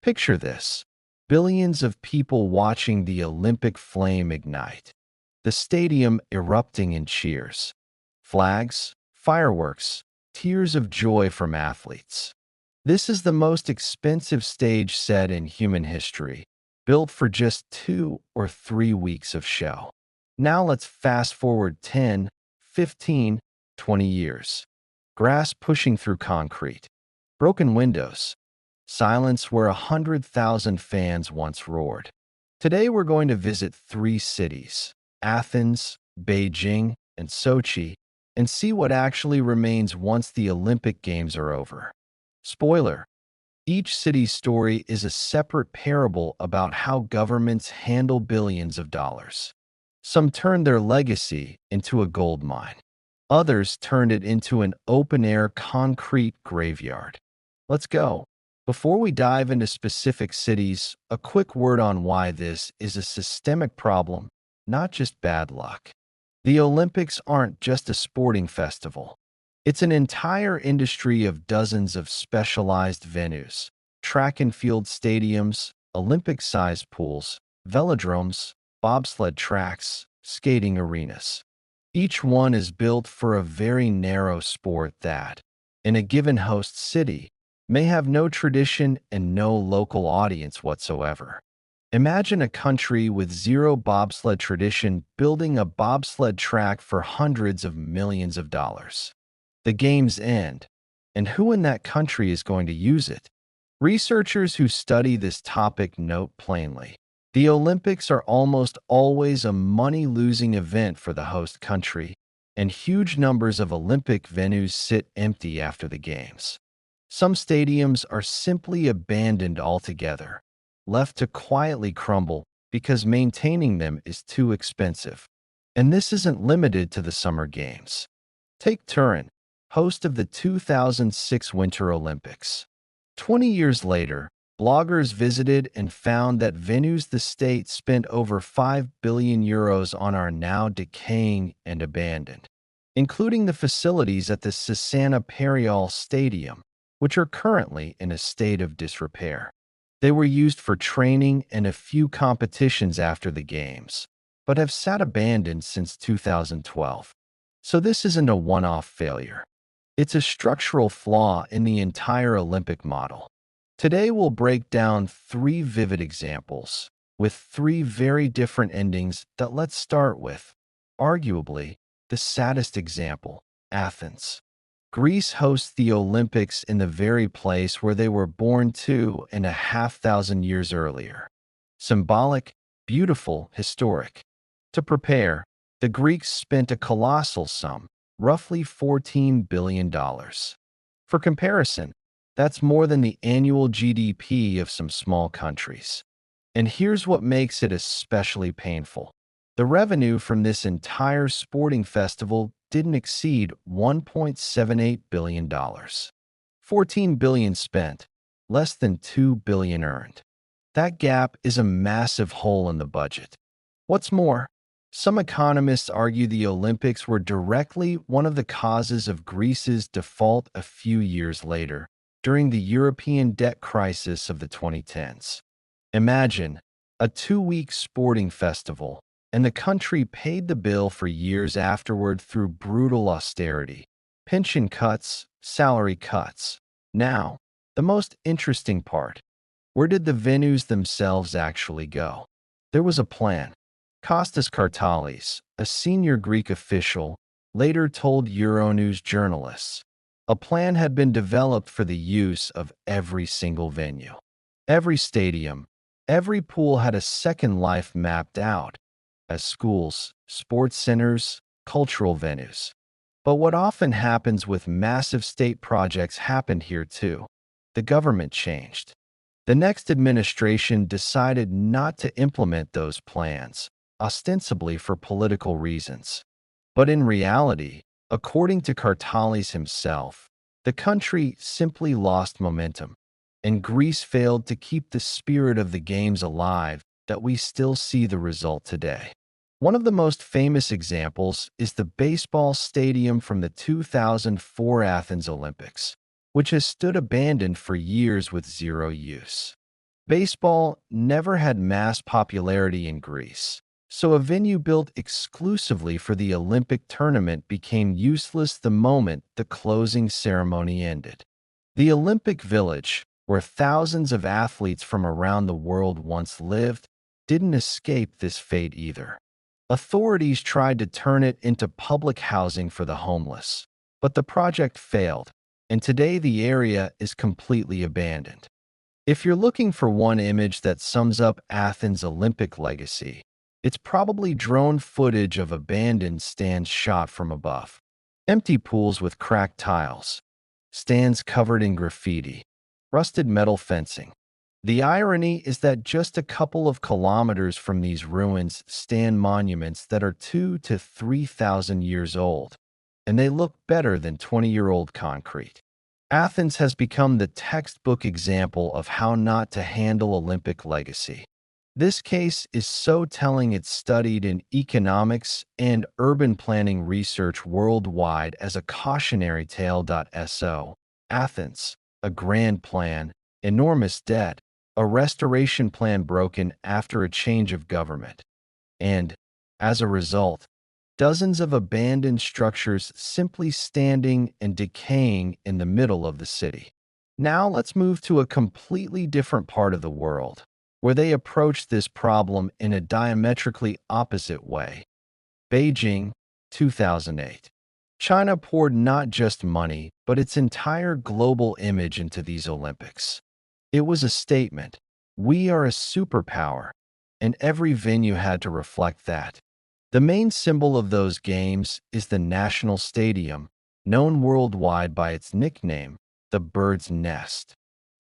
Picture this: billions of people watching the Olympic flame ignite, the stadium erupting in cheers, flags, fireworks, tears of joy from athletes. This is the most expensive stage set in human history, built for just 2 or 3 weeks of show. Now let's fast forward 10, 15, 20 years. Grass pushing through concrete, broken windows, silence where 100,000 fans once roared. Today we're going to visit three cities, Athens, Beijing, and Sochi, and see what actually remains once the Olympic Games are over. Spoiler: each city's story is a separate parable about how governments handle billions of dollars. Some turned their legacy into a gold mine. Others turned it into an open-air concrete graveyard. Let's go. Before we dive into specific cities, a quick word on why this is a systemic problem, not just bad luck. The Olympics aren't just a sporting festival. It's an entire industry of dozens of specialized venues, track and field stadiums, Olympic-sized pools, velodromes, bobsled tracks, skating arenas. Each one is built for a very narrow sport that, in a given host city, may have no tradition and no local audience whatsoever. Imagine a country with zero bobsled tradition building a bobsled track for hundreds of millions of dollars. The games end, and who in that country is going to use it? Researchers who study this topic note plainly: the Olympics are almost always a money-losing event for the host country, and huge numbers of Olympic venues sit empty after the Games. Some stadiums are simply abandoned altogether, left to quietly crumble because maintaining them is too expensive. And this isn't limited to the Summer Games. Take Turin, host of the 2006 Winter Olympics. 20 years later, bloggers visited and found that venues the state spent over €5 billion on are now decaying and abandoned, including the facilities at the Cesana Periol Stadium, which are currently in a state of disrepair. They were used for training and a few competitions after the Games, but have sat abandoned since 2012. So this isn't a one-off failure. It's a structural flaw in the entire Olympic model. Today we'll break down three vivid examples, with three very different endings that let's start with, arguably, the saddest example, Athens. Greece hosts the Olympics in the very place where they were born 2,500 years earlier. Symbolic, beautiful, historic. To prepare, the Greeks spent a colossal sum, roughly $14 billion. For comparison, that's more than the annual GDP of some small countries. And here's what makes it especially painful. The revenue from this entire sporting festival didn't exceed $1.78 billion. $14 billion spent, less than $2 billion earned. That gap is a massive hole in the budget. What's more, some economists argue the Olympics were directly one of the causes of Greece's default a few years later, during the European debt crisis of the 2010s. Imagine a 2-week sporting festival, and the country paid the bill for years afterward through brutal austerity, pension cuts, salary cuts. Now, the most interesting part: where did the venues themselves actually go? There was a plan. Kostas Kartalis, a senior Greek official, later told Euronews journalists, a plan had been developed for the use of every single venue. Every stadium, every pool had a second life mapped out, as schools, sports centers, cultural venues. But what often happens with massive state projects happened here too. The government changed. The next administration decided not to implement those plans, ostensibly for political reasons. But in reality, according to Kartalis himself, the country simply lost momentum, and Greece failed to keep the spirit of the Games alive that we still see the result today. One of the most famous examples is the baseball stadium from the 2004 Athens Olympics, which has stood abandoned for years with zero use. Baseball never had mass popularity in Greece, so a venue built exclusively for the Olympic tournament became useless the moment the closing ceremony ended. The Olympic Village, where thousands of athletes from around the world once lived, didn't escape this fate either. Authorities tried to turn it into public housing for the homeless, but the project failed, and today the area is completely abandoned. If you're looking for one image that sums up Athens' Olympic legacy, it's probably drone footage of abandoned stands shot from above. Empty pools with cracked tiles, stands covered in graffiti, rusted metal fencing. The irony is that just a couple of kilometers from these ruins stand monuments that are 2 to 3,000 years old, and they look better than 20-year-old concrete. Athens has become the textbook example of how not to handle Olympic legacy. This case is so telling it's studied in economics and urban planning research worldwide as a cautionary tale. So, Athens, a grand plan, enormous debt, a restoration plan broken after a change of government, and, as a result, dozens of abandoned structures simply standing and decaying in the middle of the city. Now let's move to a completely different part of the world, where they approach this problem in a diametrically opposite way. Beijing, 2008. China poured not just money, but its entire global image into these Olympics. It was a statement. We are a superpower, and every venue had to reflect that. The main symbol of those games is the National Stadium, known worldwide by its nickname, the Bird's Nest.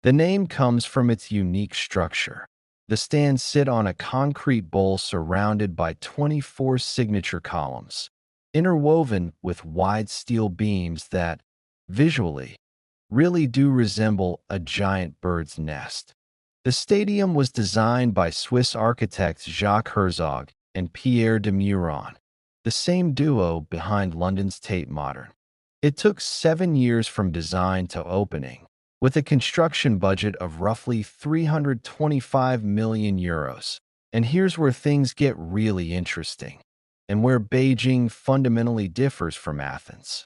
The name comes from its unique structure. The stands sit on a concrete bowl surrounded by 24 signature columns, interwoven with wide steel beams that, visually, really do resemble a giant bird's nest. The stadium was designed by Swiss architects Jacques Herzog and Pierre de Meuron, the same duo behind London's Tate Modern. It took 7 years from design to opening, with a construction budget of roughly 325 million euros. And here's where things get really interesting, and where Beijing fundamentally differs from Athens.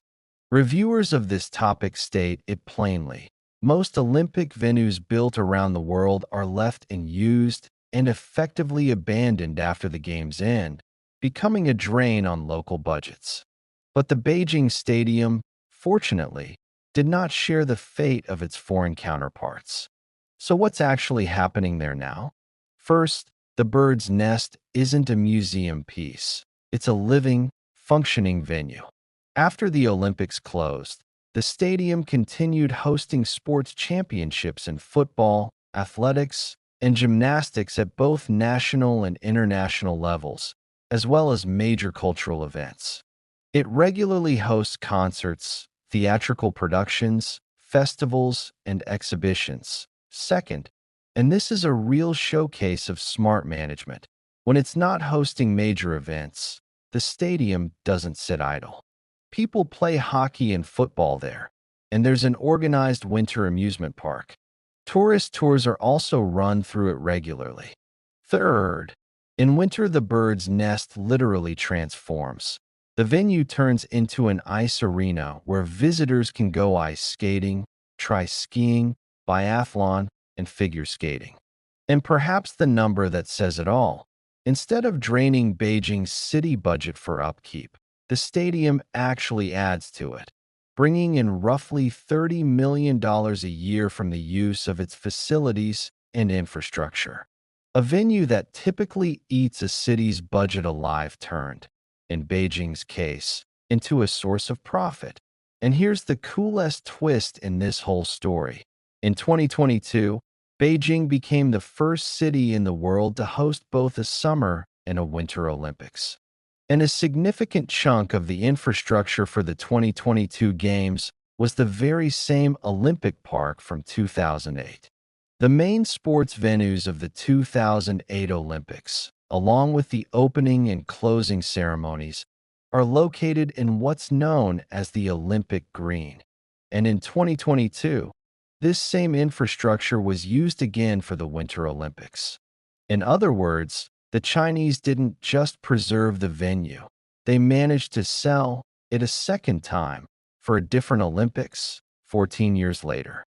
Reviewers of this topic state it plainly. Most Olympic venues built around the world are left unused and effectively abandoned after the games end, becoming a drain on local budgets. But the Beijing Stadium, fortunately, did not share the fate of its foreign counterparts. So what's actually happening there now? First, the Bird's Nest isn't a museum piece. It's a living, functioning venue. After the Olympics closed, the stadium continued hosting sports championships in football, athletics, and gymnastics at both national and international levels, as well as major cultural events. It regularly hosts concerts, theatrical productions, festivals, and exhibitions. Second, and this is a real showcase of smart management, when it's not hosting major events, the stadium doesn't sit idle. People play hockey and football there, and there's an organized winter amusement park. Tourist tours are also run through it regularly. Third, in winter the Bird's Nest literally transforms. The venue turns into an ice arena where visitors can go ice skating, try skiing, biathlon, and figure skating. And perhaps the number that says it all, instead of draining Beijing's city budget for upkeep, the stadium actually adds to it, bringing in roughly $30 million a year from the use of its facilities and infrastructure. A venue that typically eats a city's budget alive turned, in Beijing's case, into a source of profit. And here's the coolest twist in this whole story. In 2022, Beijing became the first city in the world to host both a summer and a winter Olympics. And a significant chunk of the infrastructure for the 2022 Games was the very same Olympic Park from 2008. The main sports venues of the 2008 Olympics, along with the opening and closing ceremonies, are located in what's known as the Olympic Green. And in 2022, this same infrastructure was used again for the Winter Olympics. In other words, the Chinese didn't just preserve the venue, they managed to sell it a second time for a different Olympics 14 years later.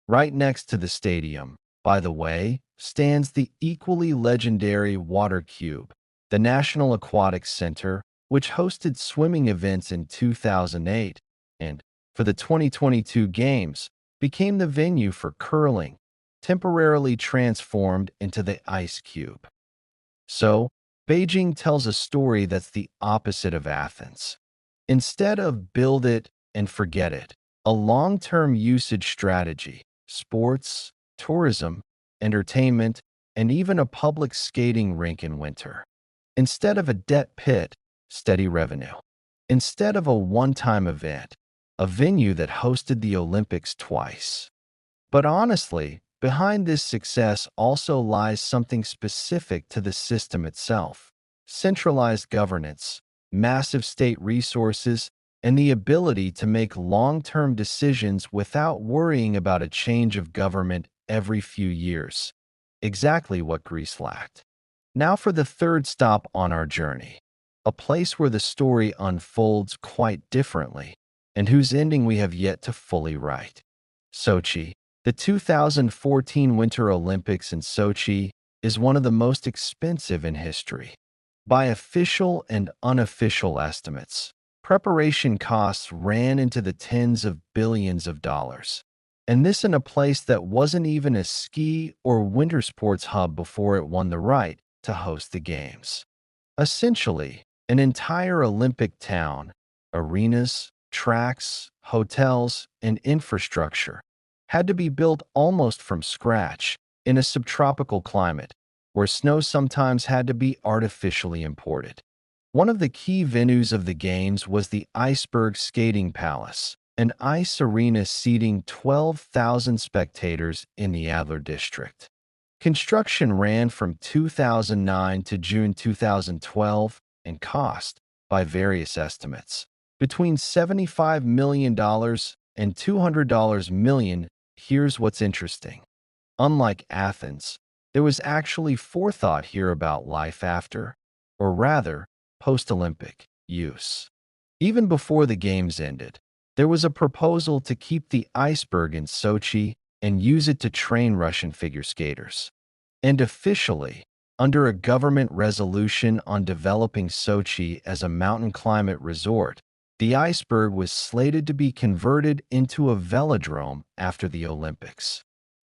Right next to the stadium, by the way, stands the equally legendary Water Cube, the National Aquatic Center, which hosted swimming events in 2008 and, for the 2022 Games, became the venue for curling, temporarily transformed into the ice cube. So, Beijing tells a story that's the opposite of Athens. Instead of build it and forget it, a long-term usage strategy, sports, tourism, entertainment, and even a public skating rink in winter. Instead of a debt pit, steady revenue. Instead of a one-time event, a venue that hosted the Olympics twice. But honestly, behind this success also lies something specific to the system itself: centralized governance, massive state resources, and the ability to make long-term decisions without worrying about a change of government every few years. Exactly what Greece lacked. Now for the third stop on our journey, a place where the story unfolds quite differently, and whose ending we have yet to fully write. Sochi. The 2014 Winter Olympics in Sochi is one of the most expensive in history. By official and unofficial estimates, preparation costs ran into the tens of billions of dollars. And this in a place that wasn't even a ski or winter sports hub before it won the right to host the Games. Essentially, an entire Olympic town, arenas, tracks, hotels, and infrastructure had to be built almost from scratch in a subtropical climate where snow sometimes had to be artificially imported. One of the key venues of the Games was the Iceberg Skating Palace, an ice arena seating 12,000 spectators in the Adler district. Construction ran from 2009 to June 2012 and cost, by various estimates, between $75 million and $200 million. Here's what's interesting. Unlike Athens, there was actually forethought here about life after, or rather, post-Olympic, use. Even before the Games ended, there was a proposal to keep the iceberg in Sochi and use it to train Russian figure skaters. And officially, under a government resolution on developing Sochi as a mountain climate resort, the iceberg was slated to be converted into a velodrome after the Olympics.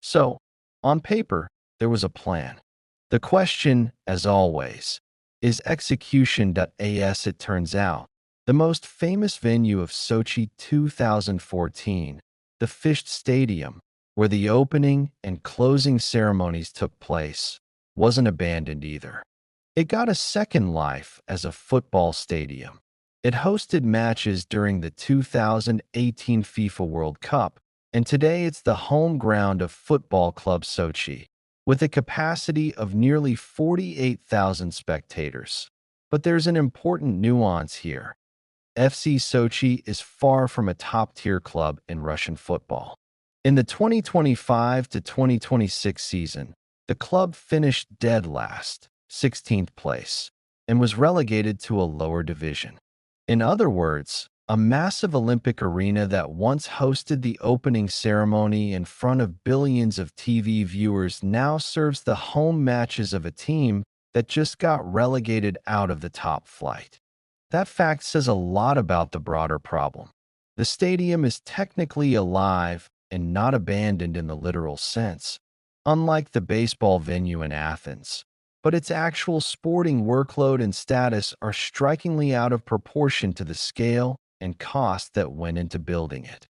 So, on paper, there was a plan. The question, as always, is execution. As it turns out, the most famous venue of Sochi 2014, the Fisht Stadium, where the opening and closing ceremonies took place, wasn't abandoned either. It got a second life as a football stadium. It hosted matches during the 2018 FIFA World Cup, and today it's the home ground of Football Club Sochi, with a capacity of nearly 48,000 spectators. But there's an important nuance here. FC Sochi is far from a top-tier club in Russian football. In the 2025 to 2026 season, the club finished dead last, 16th place, and was relegated to a lower division. In other words, a massive Olympic arena that once hosted the opening ceremony in front of billions of TV viewers now serves the home matches of a team that just got relegated out of the top flight. That fact says a lot about the broader problem. The stadium is technically alive and not abandoned in the literal sense, unlike the baseball venue in Athens. But its actual sporting workload and status are strikingly out of proportion to the scale and cost that went into building it.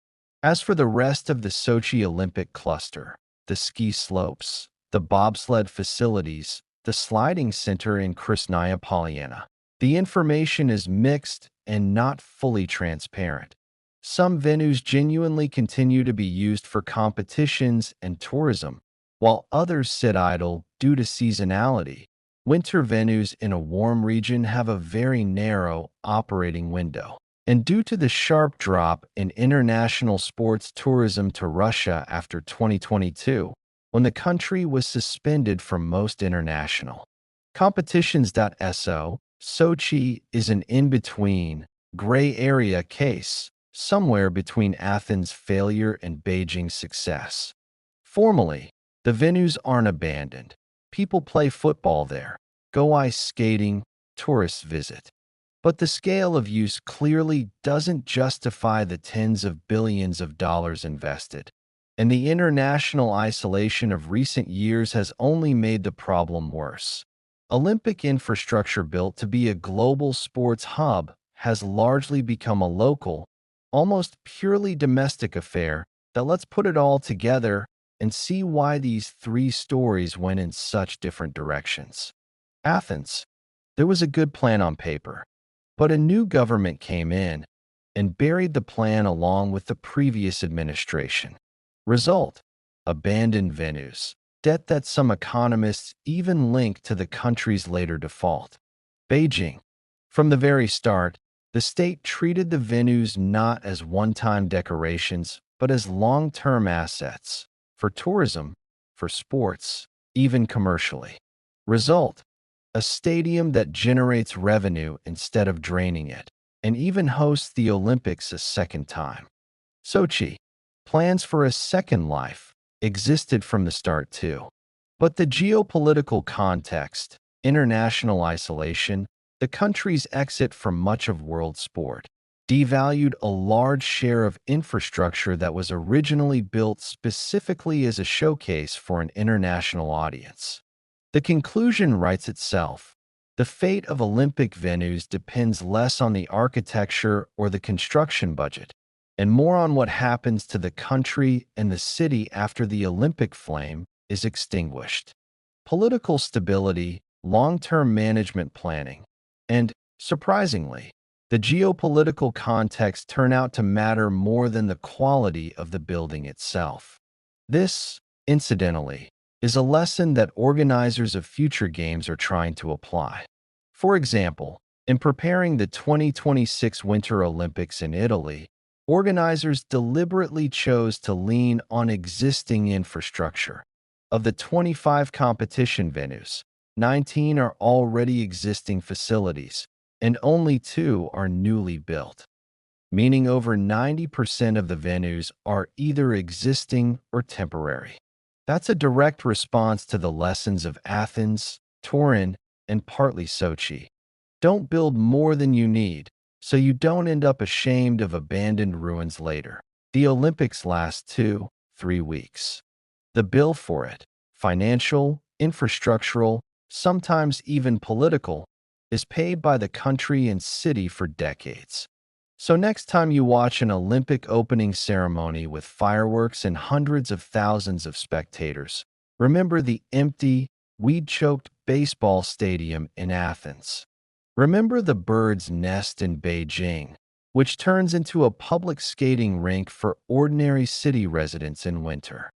As for the rest of the Sochi Olympic cluster, the ski slopes, the bobsled facilities, the sliding center in Krasnaya Polyana, the information is mixed and not fully transparent. Some venues genuinely continue to be used for competitions and tourism, while others sit idle due to seasonality. Winter venues in a warm region have a very narrow operating window. And due to the sharp drop in international sports tourism to Russia after 2022, when the country was suspended from most international competitions. Sochi is an in-between, gray area case, somewhere between Athens' failure and Beijing's success. Formally, the venues aren't abandoned. People play football there, go ice skating, tourists visit. But the scale of use clearly doesn't justify the tens of billions of dollars invested. And the international isolation of recent years has only made the problem worse. Olympic infrastructure built to be a global sports hub has largely become a local, almost purely domestic affair that let's put it all together and see why these three stories went in such different directions. Athens. There was a good plan on paper, but a new government came in and buried the plan along with the previous administration. Result: abandoned venues, debt that some economists even link to the country's later default. Beijing. From the very start, the state treated the venues not as one-time decorations, but as long-term assets for tourism, for sports, even commercially. Result: a stadium that generates revenue instead of draining it, and even hosts the Olympics a second time. Sochi. Plans for a second life existed from the start too. But the geopolitical context, international isolation, the country's exit from much of world sport, devalued a large share of infrastructure that was originally built specifically as a showcase for an international audience. The conclusion writes itself. The fate of Olympic venues depends less on the architecture or the construction budget, and more on what happens to the country and the city after the Olympic flame is extinguished. Political stability, long-term management planning, and, surprisingly, the geopolitical context turn out to matter more than the quality of the building itself. This, incidentally, is a lesson that organizers of future games are trying to apply. For example, in preparing the 2026 Winter Olympics in Italy, organizers deliberately chose to lean on existing infrastructure. Of the 25 competition venues, 19 are already existing facilities, and only 2 are newly built, meaning over 90% of the venues are either existing or temporary. That's a direct response to the lessons of Athens, Turin, and partly Sochi. Don't build more than you need, so you don't end up ashamed of abandoned ruins later. The Olympics last 2-3 weeks. The bill for it, financial, infrastructural, sometimes even political, is paid by the country and city for decades. So next time you watch an Olympic opening ceremony with fireworks and hundreds of thousands of spectators, remember the empty, weed-choked baseball stadium in Athens. Remember the bird's nest in Beijing, which turns into a public skating rink for ordinary city residents in winter.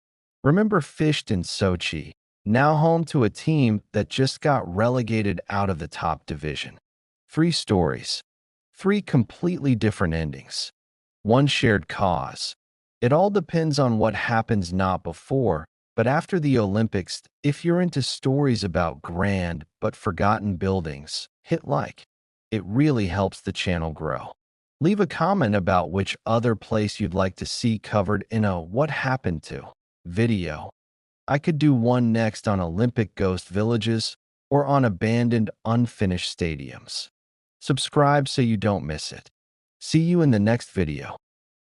Remember Fisht in Sochi, now home to a team that just got relegated out of the top division. 3 stories. 3 completely different endings. 1 shared cause. It all depends on what happens not before, but after the Olympics. If you're into stories about grand but forgotten buildings, hit like. It really helps the channel grow. Leave a comment about which other place you'd like to see covered in a What Happened To video. I could do one next on Olympic ghost villages or on abandoned, unfinished stadiums. Subscribe so you don't miss it. See you in the next video.